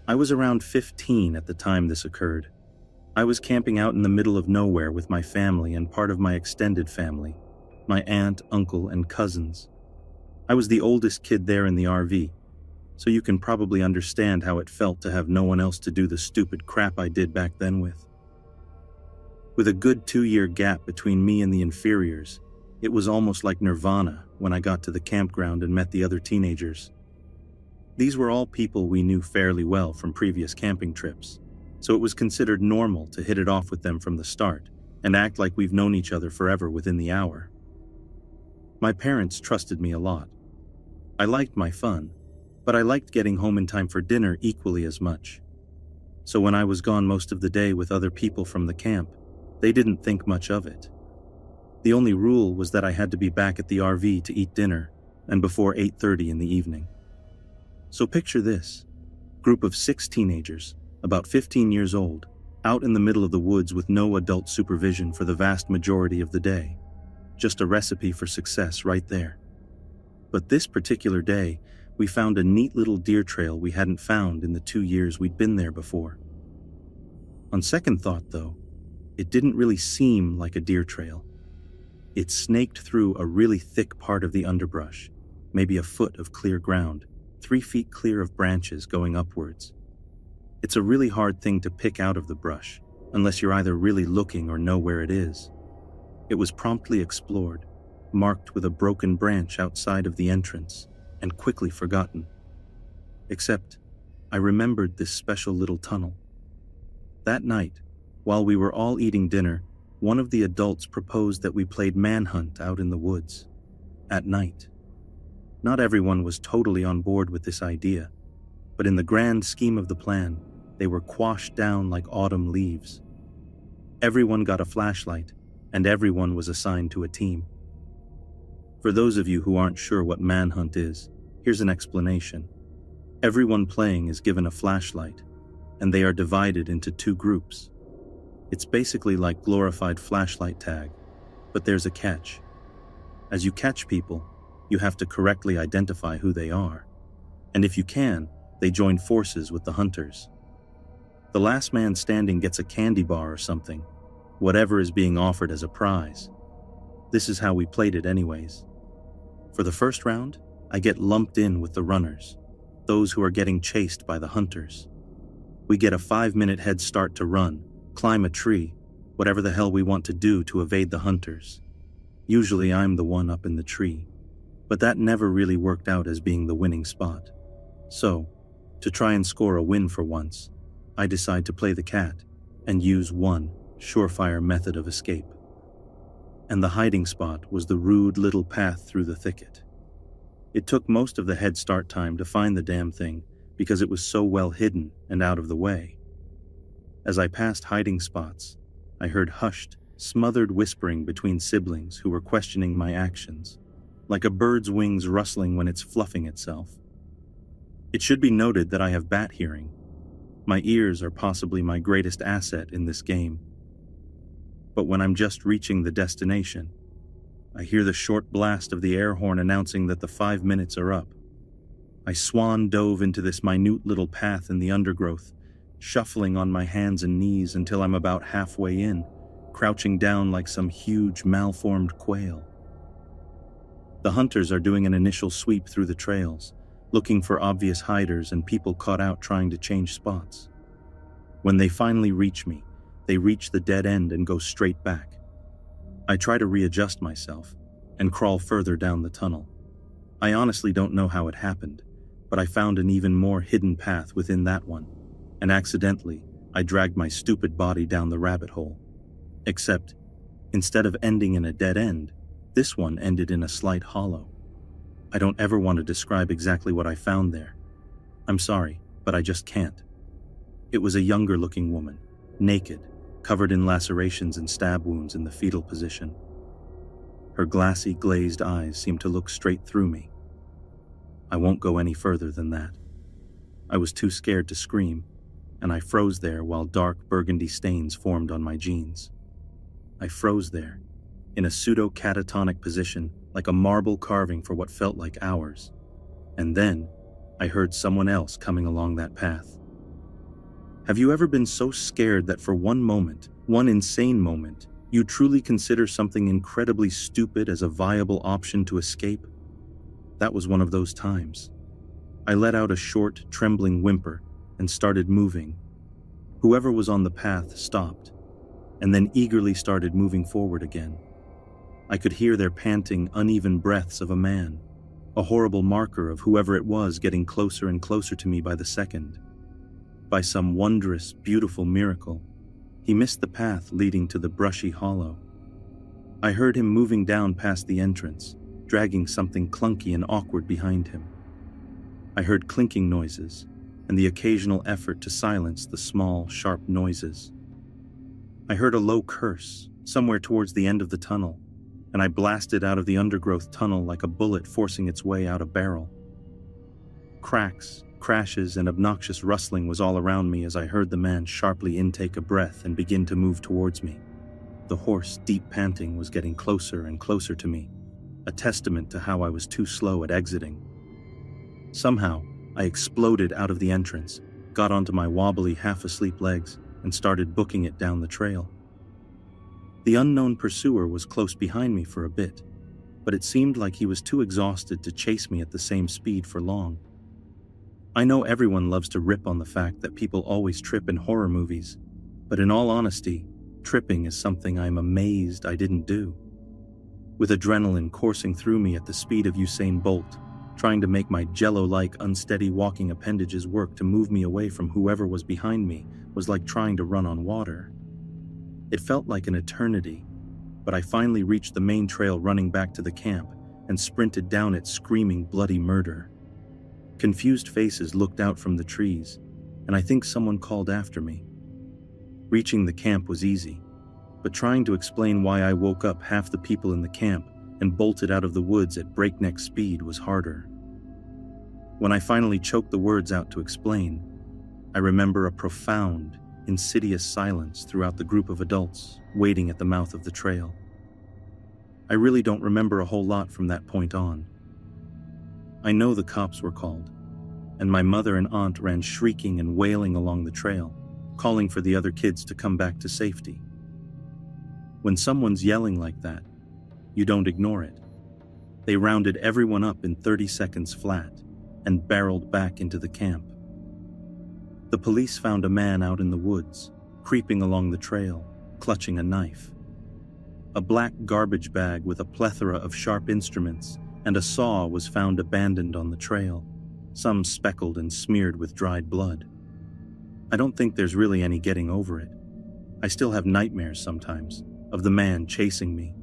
I was around 15 at the time this occurred. I was camping out in the middle of nowhere with my family and part of my extended family, my aunt, uncle, and cousins. I was the oldest kid there in the RV, so you can probably understand how it felt to have no one else to do the stupid crap I did back then with. With a good 2-year gap between me and the inferiors, it was almost like nirvana when I got to the campground and met the other teenagers. These were all people we knew fairly well from previous camping trips, so it was considered normal to hit it off with them from the start and act like we've known each other forever within the hour. My parents trusted me a lot. I liked my fun, but I liked getting home in time for dinner equally as much. So when I was gone most of the day with other people from the camp, they didn't think much of it. The only rule was that I had to be back at the RV to eat dinner and before 8:30 in the evening. So picture this: group of 6 teenagers, about 15 years old, out in the middle of the woods with no adult supervision for the vast majority of the day. Just a recipe for success right there. But this particular day, we found a neat little deer trail we hadn't found in the 2 years we'd been there before. On second thought, though, it didn't really seem like a deer trail. It snaked through a really thick part of the underbrush, maybe a foot of clear ground, 3 feet clear of branches going upwards. It's a really hard thing to pick out of the brush, unless you're either really looking or know where it is. It was promptly explored, marked with a broken branch outside of the entrance, and quickly forgotten. Except, I remembered this special little tunnel. That night, while we were all eating dinner, one of the adults proposed that we played manhunt out in the woods, at night. Not everyone was totally on board with this idea, but in the grand scheme of the plan, they were quashed down like autumn leaves. Everyone got a flashlight, and everyone was assigned to a team. For those of you who aren't sure what manhunt is, here's an explanation. Everyone playing is given a flashlight, and they are divided into 2 groups. It's basically like glorified flashlight tag, but there's a catch. As you catch people, you have to correctly identify who they are, and if you can, they join forces with the hunters. The last man standing gets a candy bar or something, whatever is being offered as a prize. This is how we played it anyways. For the first round, I get lumped in with the runners, those who are getting chased by the hunters. We get a 5-minute head start to run, climb a tree, whatever the hell we want to do to evade the hunters. Usually I'm the one up in the tree, but that never really worked out as being the winning spot. So, to try and score a win for once, I decide to play the cat and use one surefire method of escape. And the hiding spot was the rude little path through the thicket. It took most of the head start time to find the damn thing because it was so well hidden and out of the way. As I passed hiding spots, I heard hushed, smothered whispering between siblings who were questioning my actions, like a bird's wings rustling when it's fluffing itself. It should be noted that I have bat hearing. My ears are possibly my greatest asset in this game. But when I'm just reaching the destination, I hear the short blast of the air horn announcing that the 5 minutes are up. I swan dove into this minute little path in the undergrowth, shuffling on my hands and knees until I'm about halfway in, crouching down like some huge malformed quail. The hunters are doing an initial sweep through the trails, looking for obvious hiders and people caught out trying to change spots. When they finally reach me, they reach the dead end and go straight back. I try to readjust myself and crawl further down the tunnel. I honestly don't know how it happened, but I found an even more hidden path within that one, and accidentally, I dragged my stupid body down the rabbit hole. Except, instead of ending in a dead end, this one ended in a slight hollow. I don't ever want to describe exactly what I found there. I'm sorry, but I just can't. It was a younger-looking woman, naked, covered in lacerations and stab wounds in the fetal position. Her glassy, glazed eyes seemed to look straight through me. I won't go any further than that. I was too scared to scream, and I froze there while dark burgundy stains formed on my jeans. I froze there, in a pseudo-catatonic position, like a marble carving for what felt like hours. And then, I heard someone else coming along that path. Have you ever been so scared that for one moment, one insane moment, you truly consider something incredibly stupid as a viable option to escape? That was one of those times. I let out a short, trembling whimper and started moving. Whoever was on the path stopped, and then eagerly started moving forward again. I could hear their panting, uneven breaths of a man, a horrible marker of whoever it was getting closer and closer to me by the second. By some wondrous, beautiful miracle, he missed the path leading to the brushy hollow. I heard him moving down past the entrance, dragging something clunky and awkward behind him. I heard clinking noises and the occasional effort to silence the small, sharp noises. I heard a low curse somewhere towards the end of the tunnel, and I blasted out of the undergrowth tunnel like a bullet forcing its way out a barrel. Cracks, crashes, and obnoxious rustling was all around me as I heard the man sharply intake a breath and begin to move towards me. The hoarse, deep panting was getting closer and closer to me, a testament to how I was too slow at exiting. Somehow, I exploded out of the entrance, got onto my wobbly, half-asleep legs, and started booking it down the trail. The unknown pursuer was close behind me for a bit, but it seemed like he was too exhausted to chase me at the same speed for long. I know everyone loves to rip on the fact that people always trip in horror movies, but in all honesty, tripping is something I'm amazed I didn't do. With adrenaline coursing through me at the speed of Usain Bolt, trying to make my jello-like unsteady walking appendages work to move me away from whoever was behind me was like trying to run on water. It felt like an eternity, but I finally reached the main trail running back to the camp and sprinted down it screaming bloody murder. Confused faces looked out from the trees, and I think someone called after me. Reaching the camp was easy, but trying to explain why I woke up half the people in the camp and bolted out of the woods at breakneck speed was harder. When I finally choked the words out to explain, I remember a profound, insidious silence throughout the group of adults waiting at the mouth of the trail. I really don't remember a whole lot from that point on. I know the cops were called, and my mother and aunt ran shrieking and wailing along the trail, calling for the other kids to come back to safety. When someone's yelling like that, you don't ignore it. They rounded everyone up in 30 seconds flat and barreled back into the camp. The police found a man out in the woods, creeping along the trail, clutching a knife. A black garbage bag with a plethora of sharp instruments and a saw was found abandoned on the trail, some speckled and smeared with dried blood. I don't think there's really any getting over it. I still have nightmares sometimes of the man chasing me,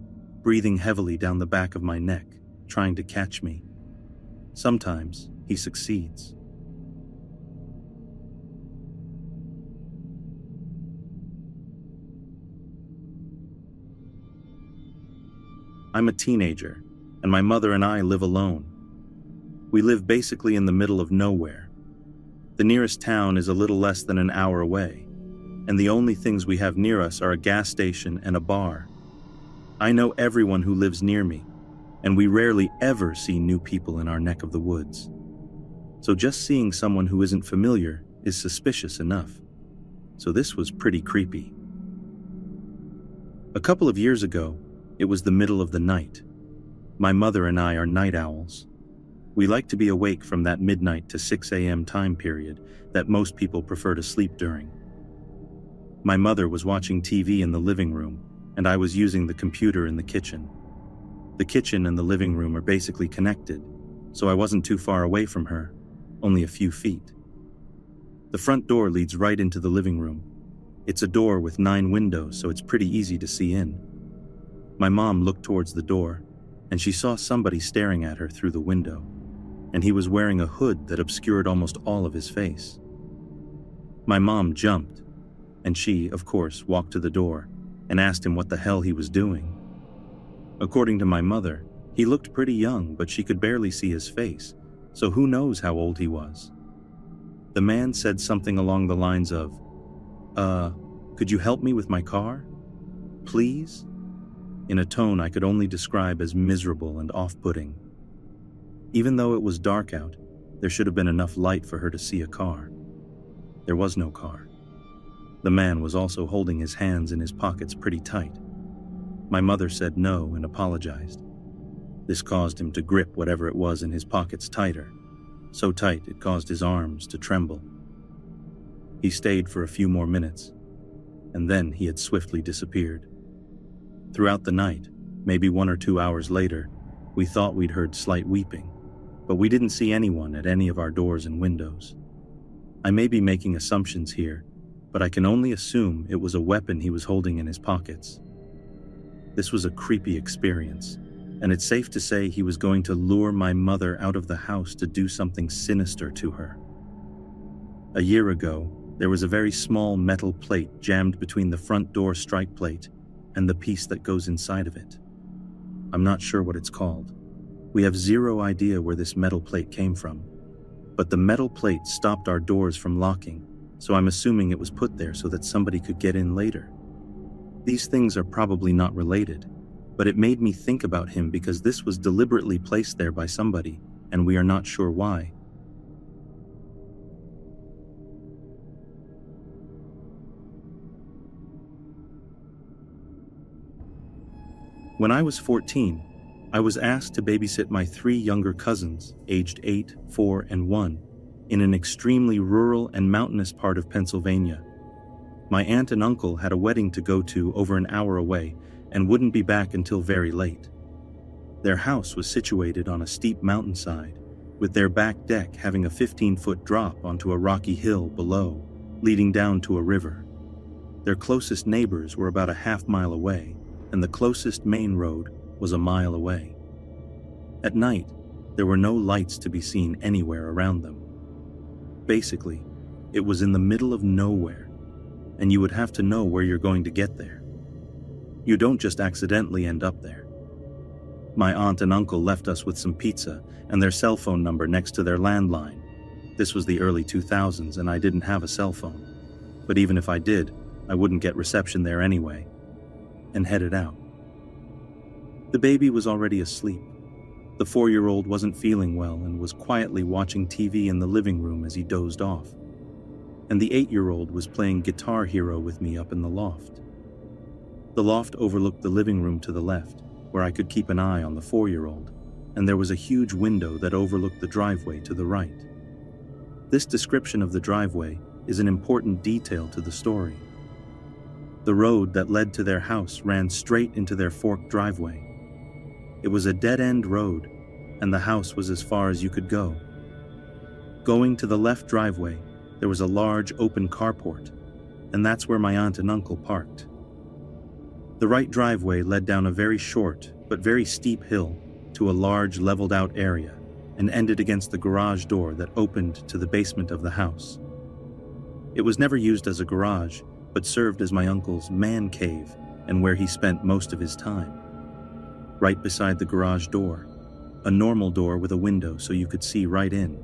breathing heavily down the back of my neck, trying to catch me. Sometimes he succeeds. I'm a teenager, and my mother and I live alone. We live basically in the middle of nowhere. The nearest town is a little less than an hour away, and the only things we have near us are a gas station and a bar. I know everyone who lives near me, and we rarely ever see new people in our neck of the woods. So just seeing someone who isn't familiar is suspicious enough. So this was pretty creepy. A couple of years ago, it was the middle of the night. My mother and I are night owls. We like to be awake from that midnight to 6 a.m. time period that most people prefer to sleep during. My mother was watching TV in the living room, and I was using the computer in the kitchen. The kitchen and the living room are basically connected, so I wasn't too far away from her, only a few feet. The front door leads right into the living room. It's a door with 9 windows, so it's pretty easy to see in. My mom looked towards the door, and she saw somebody staring at her through the window, and he was wearing a hood that obscured almost all of his face. My mom jumped, and she, of course, walked to the door and asked him what the hell he was doing. According to my mother, he looked pretty young, but she could barely see his face, so who knows how old he was. The man said something along the lines of, could you help me with my car? Please? In a tone I could only describe as miserable and off-putting. Even though it was dark out, there should have been enough light for her to see a car. There was no car. The man was also holding his hands in his pockets pretty tight. My mother said no and apologized. This caused him to grip whatever it was in his pockets tighter, so tight it caused his arms to tremble. He stayed for a few more minutes, and then he had swiftly disappeared. Throughout the night, maybe 1 or 2 hours later, we thought we'd heard slight weeping, but we didn't see anyone at any of our doors and windows. I may be making assumptions here, but I can only assume it was a weapon he was holding in his pockets. This was a creepy experience, and it's safe to say he was going to lure my mother out of the house to do something sinister to her. A year ago, there was a very small metal plate jammed between the front door strike plate and the piece that goes inside of it. I'm not sure what it's called. We have zero idea where this metal plate came from, but the metal plate stopped our doors from locking, so I'm assuming it was put there so that somebody could get in later. These things are probably not related, but it made me think about him because this was deliberately placed there by somebody, and we are not sure why. When I was 14, I was asked to babysit my 3 younger cousins, aged 8, 4, and 1, in an extremely rural and mountainous part of Pennsylvania. My aunt and uncle had a wedding to go to over an hour away and wouldn't be back until very late. Their house was situated on a steep mountainside, with their back deck having a 15-foot drop onto a rocky hill below, leading down to a river. Their closest neighbors were about a half-mile away, and the closest main road was a mile away. At night, there were no lights to be seen anywhere around them. Basically, it was in the middle of nowhere, and you would have to know where you're going to get there. You don't just accidentally end up there. My aunt and uncle left us with some pizza and their cell phone number next to their landline. This was the early 2000s and I didn't have a cell phone. But even if I did, I wouldn't get reception there anyway. And headed out. The baby was already asleep. The 4-year-old wasn't feeling well and was quietly watching TV in the living room as he dozed off. And the 8-year-old was playing Guitar Hero with me up in the loft. The loft overlooked the living room to the left, where I could keep an eye on the 4-year-old, and there was a huge window that overlooked the driveway to the right. This description of the driveway is an important detail to the story. The road that led to their house ran straight into their forked driveway. It was a dead-end road, and the house was as far as you could go. Going to the left driveway, there was a large open carport, and that's where my aunt and uncle parked. The right driveway led down a very short but very steep hill to a large leveled-out area and ended against the garage door that opened to the basement of the house. It was never used as a garage, but served as my uncle's man cave and where he spent most of his time. Right beside the garage door, a normal door with a window so you could see right in.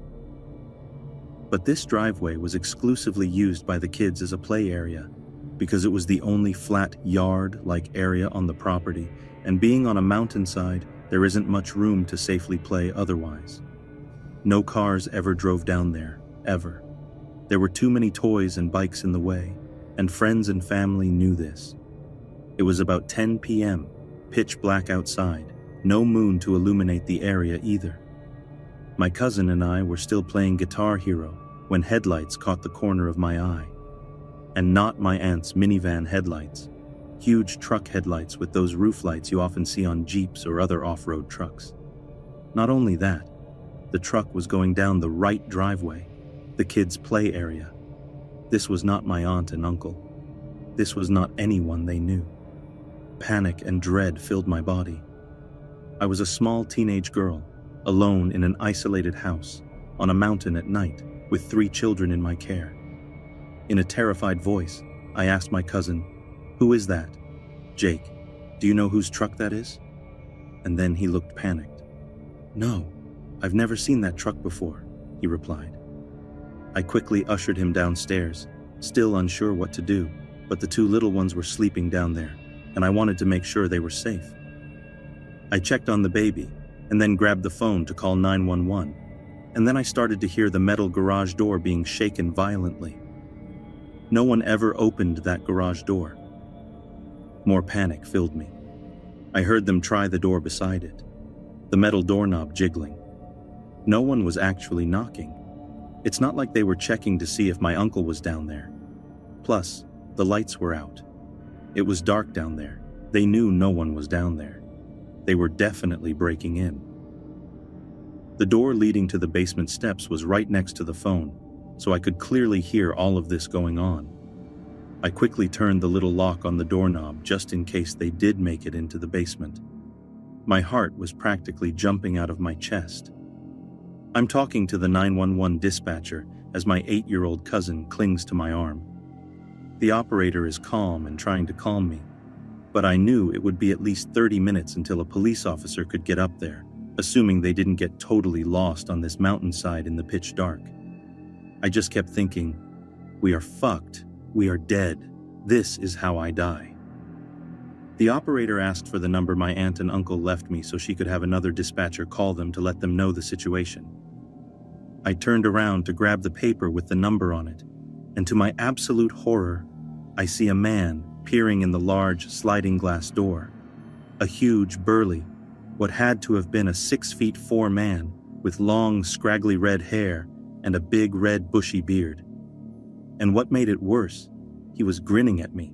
But this driveway was exclusively used by the kids as a play area because it was the only flat yard-like area on the property, and being on a mountainside, there isn't much room to safely play otherwise. No cars ever drove down there, ever. There were too many toys and bikes in the way, and friends and family knew this. It was about 10 p.m., pitch black outside, no moon to illuminate the area either. My cousin and I were still playing Guitar Hero when headlights caught the corner of my eye. And not my aunt's minivan headlights, huge truck headlights with those roof lights you often see on Jeeps or other off-road trucks. Not only that, the truck was going down the right driveway, the kids' play area. This was not my aunt and uncle. This was not anyone they knew. Panic and dread filled my body. I was a small teenage girl, alone in an isolated house, on a mountain at night, with 3 children in my care. In a terrified voice, I asked my cousin, "Who is that?" "Jake, do you know whose truck that is?" And then he looked panicked. "No, I've never seen that truck before," he replied. I quickly ushered him downstairs, still unsure what to do, but the 2 little ones were sleeping down there, and I wanted to make sure they were safe. I checked on the baby, and then grabbed the phone to call 911, and then I started to hear the metal garage door being shaken violently. No one ever opened that garage door. More panic filled me. I heard them try the door beside it, the metal doorknob jiggling. No one was actually knocking. It's not like they were checking to see if my uncle was down there. Plus, the lights were out. It was dark down there. They knew no one was down there. They were definitely breaking in. The door leading to the basement steps was right next to the phone, so I could clearly hear all of this going on. I quickly turned the little lock on the doorknob just in case they did make it into the basement. My heart was practically jumping out of my chest. I'm talking to the 911 dispatcher as my 8-year-old cousin clings to my arm. The operator is calm and trying to calm me, but I knew it would be at least 30 minutes until a police officer could get up there, assuming they didn't get totally lost on this mountainside in the pitch dark. I just kept thinking, we are fucked. We are dead. This is how I die. The operator asked for the number my aunt and uncle left me so she could have another dispatcher call them to let them know the situation. I turned around to grab the paper with the number on it, and to my absolute horror, I see a man peering in the large sliding glass door. A huge, burly, what had to have been a 6'4" man with long, scraggly red hair and a big red bushy beard. And what made it worse, he was grinning at me,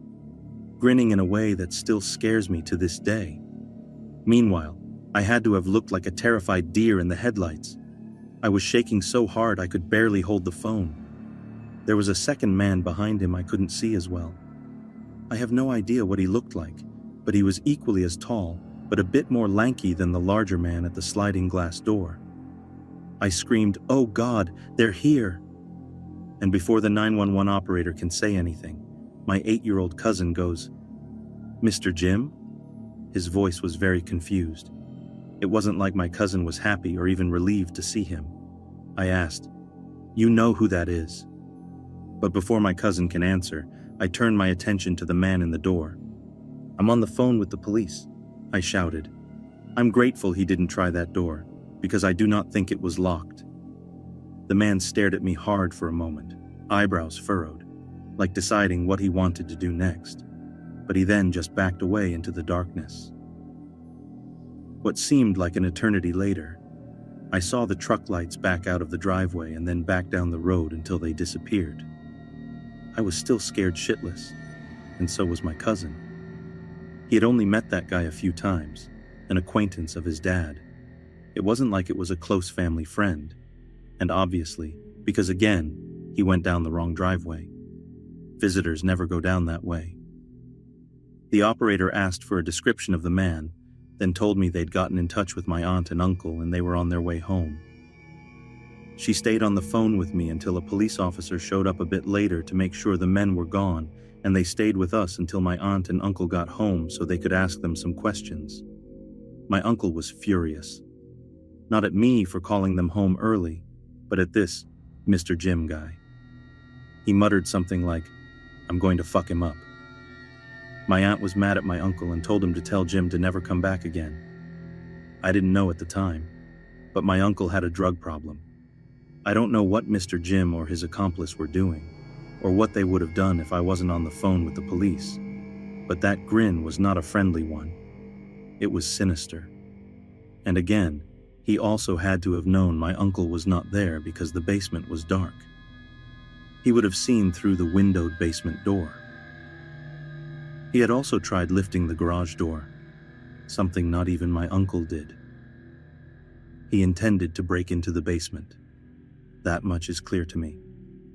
grinning in a way that still scares me to this day. Meanwhile, I had to have looked like a terrified deer in the headlights. I was shaking so hard I could barely hold the phone. There was a second man behind him I couldn't see as well. I have no idea what he looked like, but he was equally as tall, but a bit more lanky than the larger man at the sliding glass door. I screamed, "Oh God, they're here!" And before the 911 operator can say anything, my 8-year-old cousin goes, "Mr. Jim?" His voice was very confused. It wasn't like my cousin was happy or even relieved to see him. I asked, "You know who that is?" But before my cousin can answer, I turn my attention to the man in the door. "I'm on the phone with the police," I shouted. I'm grateful he didn't try that door, because I do not think it was locked. The man stared at me hard for a moment, eyebrows furrowed, like deciding what he wanted to do next, but he then just backed away into the darkness. What seemed like an eternity later, I saw the truck lights back out of the driveway and then back down the road until they disappeared. I was still scared shitless, and so was my cousin. He had only met that guy a few times, an acquaintance of his dad. It wasn't like it was a close family friend, and obviously, because again, he went down the wrong driveway. Visitors never go down that way. The operator asked for a description of the man, then told me they'd gotten in touch with my aunt and uncle and they were on their way home. She stayed on the phone with me until a police officer showed up a bit later to make sure the men were gone, and they stayed with us until my aunt and uncle got home so they could ask them some questions. My uncle was furious. Not at me for calling them home early, but at this Mr. Jim guy. He muttered something like, "I'm going to fuck him up." My aunt was mad at my uncle and told him to tell Jim to never come back again. I didn't know at the time, but my uncle had a drug problem. I don't know what Mr. Jim or his accomplice were doing, or what they would have done if I wasn't on the phone with the police, but that grin was not a friendly one. It was sinister. And again, he also had to have known my uncle was not there because the basement was dark. He would have seen through the windowed basement door. He had also tried lifting the garage door, something not even my uncle did. He intended to break into the basement. That much is clear to me.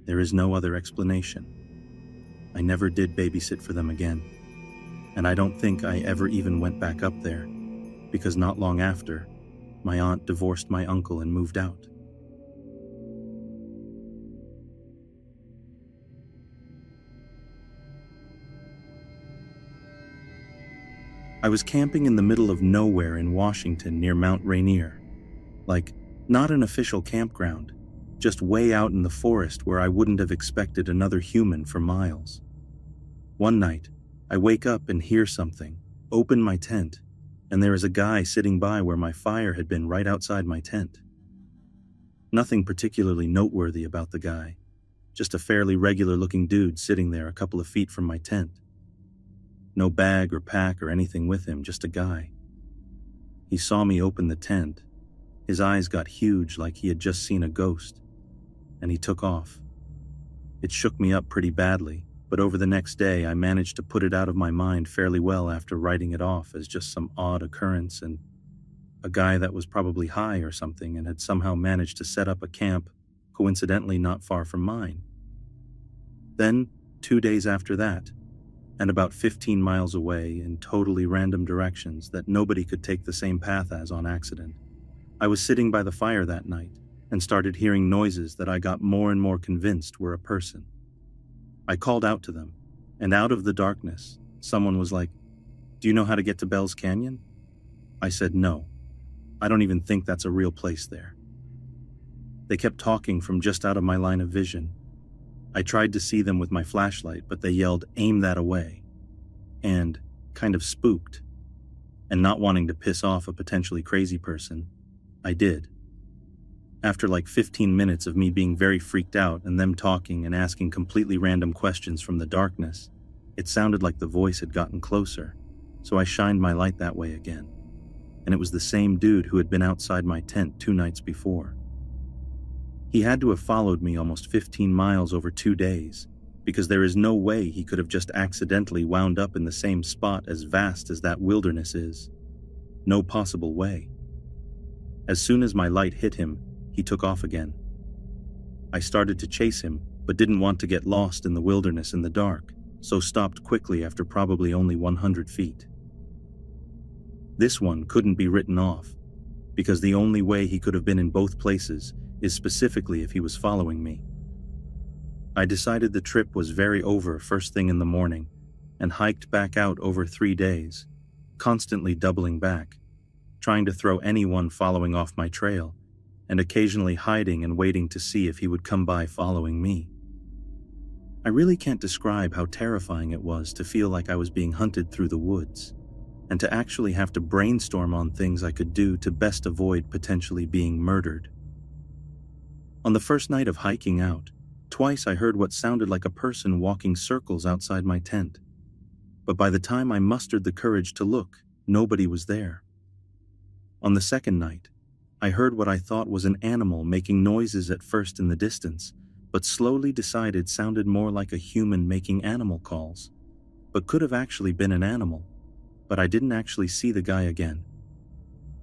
There is no other explanation. I never did babysit for them again, and I don't think I ever even went back up there, because not long after, my aunt divorced my uncle and moved out. I was camping in the middle of nowhere in Washington near Mount Rainier. Like, not an official campground, just way out in the forest where I wouldn't have expected another human for miles. One night, I wake up and hear something, open my tent, and there is a guy sitting by where my fire had been right outside my tent. Nothing particularly noteworthy about the guy, just a fairly regular-looking dude sitting there a couple of feet from my tent. No bag or pack or anything with him, just a guy. He saw me open the tent. His eyes got huge like he had just seen a ghost, and he took off. It shook me up pretty badly, but over the next day I managed to put it out of my mind fairly well after writing it off as just some odd occurrence and a guy that was probably high or something and had somehow managed to set up a camp, coincidentally not far from mine. Then, 2 days after that, and about 15 miles away in totally random directions that nobody could take the same path as on accident, I was sitting by the fire that night and started hearing noises that I got more and more convinced were a person. I called out to them, and out of the darkness, someone was like, "Do you know how to get to Bell's Canyon?" I said no. I don't even think that's a real place there. They kept talking from just out of my line of vision. I tried to see them with my flashlight, but they yelled, "Aim that away." And, kind of spooked, and not wanting to piss off a potentially crazy person, I did. After like 15 minutes of me being very freaked out and them talking and asking completely random questions from the darkness, it sounded like the voice had gotten closer, so I shined my light that way again. And it was the same dude who had been outside my tent 2 nights before. He had to have followed me almost 15 miles over 2 days, because there is no way he could have just accidentally wound up in the same spot as vast as that wilderness is. No possible way. As soon as my light hit him, he took off again. I started to chase him, but didn't want to get lost in the wilderness in the dark, so stopped quickly after probably only 100 feet. This one couldn't be written off, because the only way he could have been in both places is specifically if he was following me. I decided the trip was very over first thing in the morning, and hiked back out over 3 days, constantly doubling back, trying to throw anyone following off my trail, and occasionally hiding and waiting to see if he would come by following me. I really can't describe how terrifying it was to feel like I was being hunted through the woods, and to actually have to brainstorm on things I could do to best avoid potentially being murdered. On the first night of hiking out, twice I heard what sounded like a person walking circles outside my tent. But by the time I mustered the courage to look, nobody was there. On the second night, I heard what I thought was an animal making noises at first in the distance, but slowly decided sounded more like a human making animal calls, but could have actually been an animal. But I didn't actually see the guy again.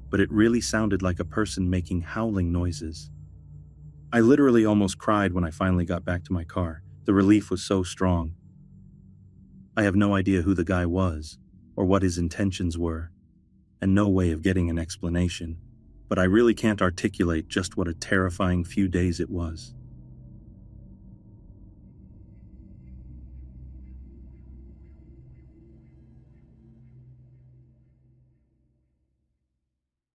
But it really sounded like a person making howling noises. I literally almost cried when I finally got back to my car. The relief was so strong. I have no idea who the guy was, or what his intentions were, and no way of getting an explanation, but I really can't articulate just what a terrifying few days it was.